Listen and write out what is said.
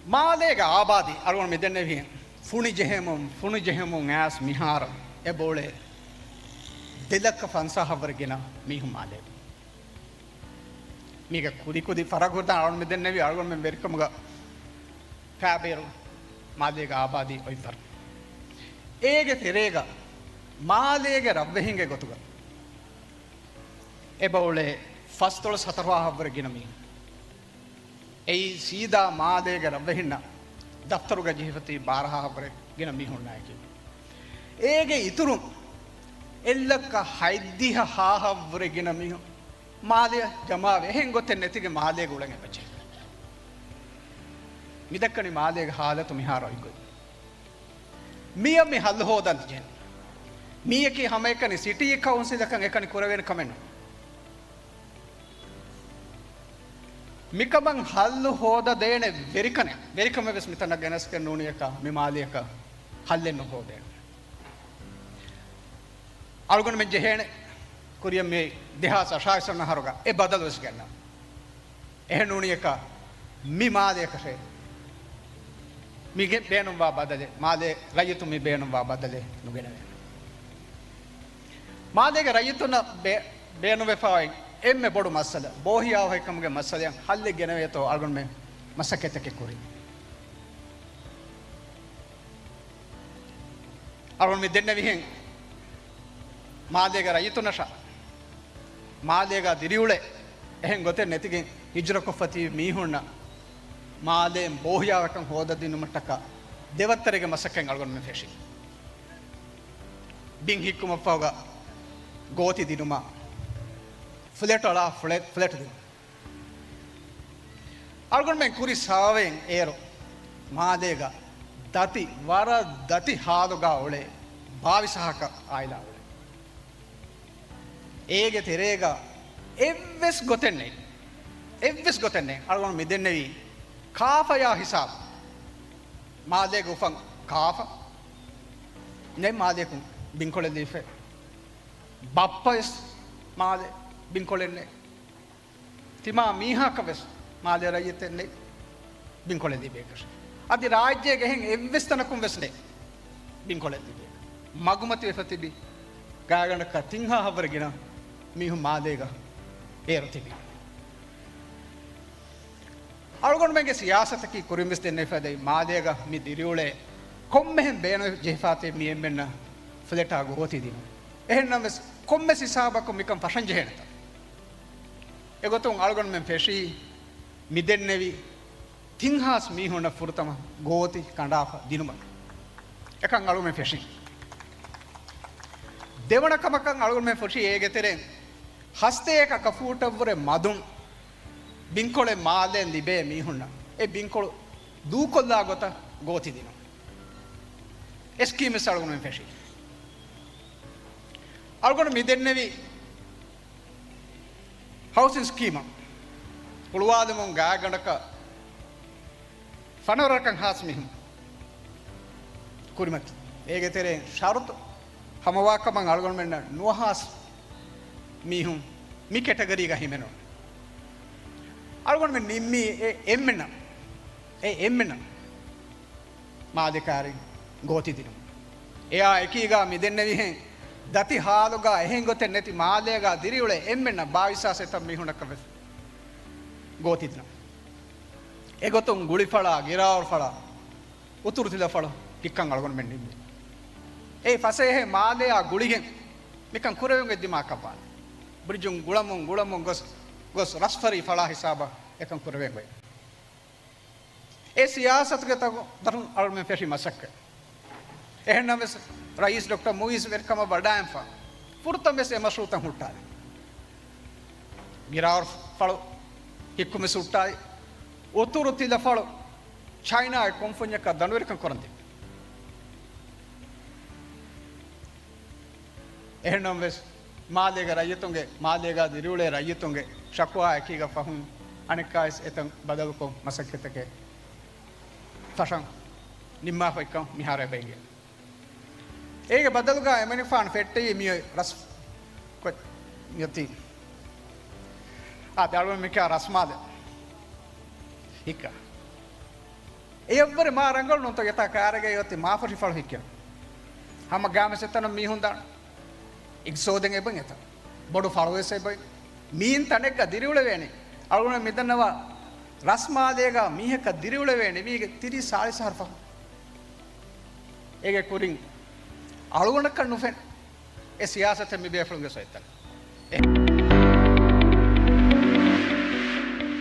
මාලේග ආබාදී අරුණ මෙදෙන්නේ විහින් ෆුනි ජෙහෙමුන් ඇස් මිහාර එබෝලේ දෙලක්ක ෆන්සහවරගෙන මිහු මාලේ මේක කුදි ෆරගොර්ද අරුණ මෙදෙන්නේ වි අරුණ මෙ වෙරකමුග ෆෑබේරු මාලේග ආබාදී ඔයිතර ඒගේ තෙරේග මාලේගේ රබ්වෙහින්ගේ ගොතුග එබෝලේ ෆස්තොල සතරවාහවරගෙන මිහු ඒ සීදා මාලේගේ රබ්වෙහින්න දෆ්තරුග ජීවිතී 12 ගෙන මිහුණායි කිය. ඒගේ ඉතුරු එල්ලක හයිදිහ හාහවරගෙන මිහු මාලය ජමාව එහෙන් ගොතෙන් නැතිගේ මාලේ ගුලන් එපචේ. මිදක්කනි මාලේගේ හාලතු මිහාරයි ගොයි. මිය මේ හල්ල හොදන් ජෙන්. මියකේ හැම එකනි සිටි කවුන්සිල් එකන් එකනි කරවෙන කමෙන්න. මිකමන් හල්ලු හෝද දේන වෙරිකම වෙස් මිතන ගැනස් කරන උනියක මිමාලියක හල්ලෙන්න හෝදේ අල්ගොන මෙ ජෙහෙන කුරිය මේ දෙහාස ශාසන හරග ඒ බදල් වෙස් ගන්න එහෙන උනියක මිමාලියක සේ මිගේ බේනුම් වා බදලේ මාලේ රයතු මි බේනුම් වා බදලේ නුගෙන මාලේක රයතුන බේනුම් වෙෆායි එම්මෙ බොඩු මස්සල බෝහියාව එකමගේ මස්සලයන් හල්ලෙ ගෙනවේතෝ අල්ගොන් මේ මස්සකෙතකේ කුරි අල්ගොන් මේ දෙන්න විහෙන් මාදේග රයිතුනෂ මාදේග දිරිඋලේ එහෙන් ගොතේ නැතිගෙන් හිජ්ර කොෆති මීහුන්න මාදෙන් බෝහියාවකන් හොද දිනුමටක දෙවත්තරගේ මස්සකෙන් අල්ගොන් මේ ෆෙෂි බින් හික්කුම පවග ගෝති දිනුමා ෆ්ලැට් වල ෆ්ලැට් දින අල්ගොන් මෙන් කුරි සාවෙන් ඒරෝ මාදේග දති වර දති හාදුගා ඔලේ 22ක ආයිලා ඔලේ ඒගේ තෙරේග එව්වස් ගොතන්නේ අල්ගොන් මෙදෙන්නේවි කාෆයා හිසාබ මාදේග උෆන් කාෆ නේ මාදේකු බින්කොලේ දීෆේ බප්පස් මාදේ බින්කොලෙන්නේ තිමා මීහාකවස් මාදේ රයතෙන්නේ බින්කොලේ දීබේකස් අදි රාජ්‍යයේ ගෙහෙන් එව්වස් තනකුම් වෙස්නේ බින්කොලේ දීබේක මගුමති වෙෆතිබි ගාගණ කතින්හා හවරගෙන මිහු මාදේග ඒරතිබි අල්ගොන් මෙගේ සියාසතකි කුරින්විස් දෙන්නේ ෆදයි මාදේග මි දිරිඋලේ කොම්මෙන් බේන ජෙහාතේ මියෙන් මෙන්න ෆලෙටා ගෝති දිනු එහෙනම් කොම්මෙස් හිසාබක මිකම් ෆෂන් ජෙහෙනත එගොතුන් අල්ගොන් මෙන් ෆෙෂි මිදෙන්නේවි තින්හාස් මීහුන ෆුරතම ගෝති කණ්ඩාප දිනුම එකන් අලු මෙන් ෆෙෂි දෙවන කමකන් අලුන් මෙන් ෆෙෂි ඒගෙතරෙන් හස්තේක කෆූටවර මදුන් බින්කොලේ මාලෙන් ලිබේ මීහුන ඒ බින්කොල දූකොල්ලා ගොත ගෝති දිනු එස්කීමස් අලුන් මෙන් ෆෙෂි අල්ගොන් මිදෙන්නේවි housing scheme පුළුවාදමුන් ගාගණක ෆනරකන් හාස් මිහුම් කුරිමත් ඒගේ තෙරේ ශරුත් හමවාකමන් අල්ගොන් මෙන්න නුවහස් මිහුම් මි කැටගරි ගහිමෙනෝ අල්ගොන් මෙන්න නිම්මි එම්මෙන මාදකාරි ගෝති දිනු එයා එකීගා මිදෙන්න විහෙන් දති හාලුගා එහෙන් ගොතෙන් නැති මාලේගා දිරිඋලේ එම්මෙන්න 22 තම් මිහුණක වෙස් ගෝති දිනු එගොතුන් ගුලිඵලා ගිරාවර් ඵලා උතුරු තිල ඵලා කික්කන් අල්ගොන් මෙන්න ඉන්නේ ඒ ෆසේ මාලයා ගුලිගෙන් මිකන් කුරෙවුන්ගේ දිමා කපාන බ්‍රිජුන් ගුලමුන් ගොස් රස්ෆරි ඵලා හිසාබ එකන් කුරෙවෙන් වෙයි ඒ සියාසත්ගේ තරුන් අල්මෙන් ෆෙෂි මසක්ක එහෙනම් رئيس دكتور مويز وركما بردائم فا فرطم بس مشروطا هوتال گراور فلو هيكم سوتاي اوتورو تيلا فلو چاينا كومفونيا کا دنوركن كورندي එහෙනම් වෙස් මාලේග රයතුන්ගේ මාලේග දිරිඋලේ රයතුන්ගේ ශක්වා එකීග ෆහුන් අනිකායිස් එතන් බදල්කෝ මසක්කතකේ ෆෂන් නිම්මා ෆයිකම් මිහාරේ බෙන්ගේ ඒගේ බදල්ගා එමනිෆාන් ෆෙට්ටේ මිය රස් කොත් යති ආ දාලුම මික රස්මාද හික එයවර මා රංගල් නොත යත කාරගේ යොත් මාෆරි ෆල් හික්ක හම ගාම සෙතන මීහුන් දාන ඉක්සෝදෙන් එබන් එත බොඩු ෆලවෙස් එබයි මීන් තනෙක්ක දිරිවුල වේනේ අලුණ මෙතනවා රස්මාදේග මීහක දිරිවුල වේනේ මීගේ තිරි සාලිස හර්ෆ ඒගේ කුරින් අලුණක නුෆෙන් ඒ සියාසත මිබේ ෆලුන්ගේ සොයතන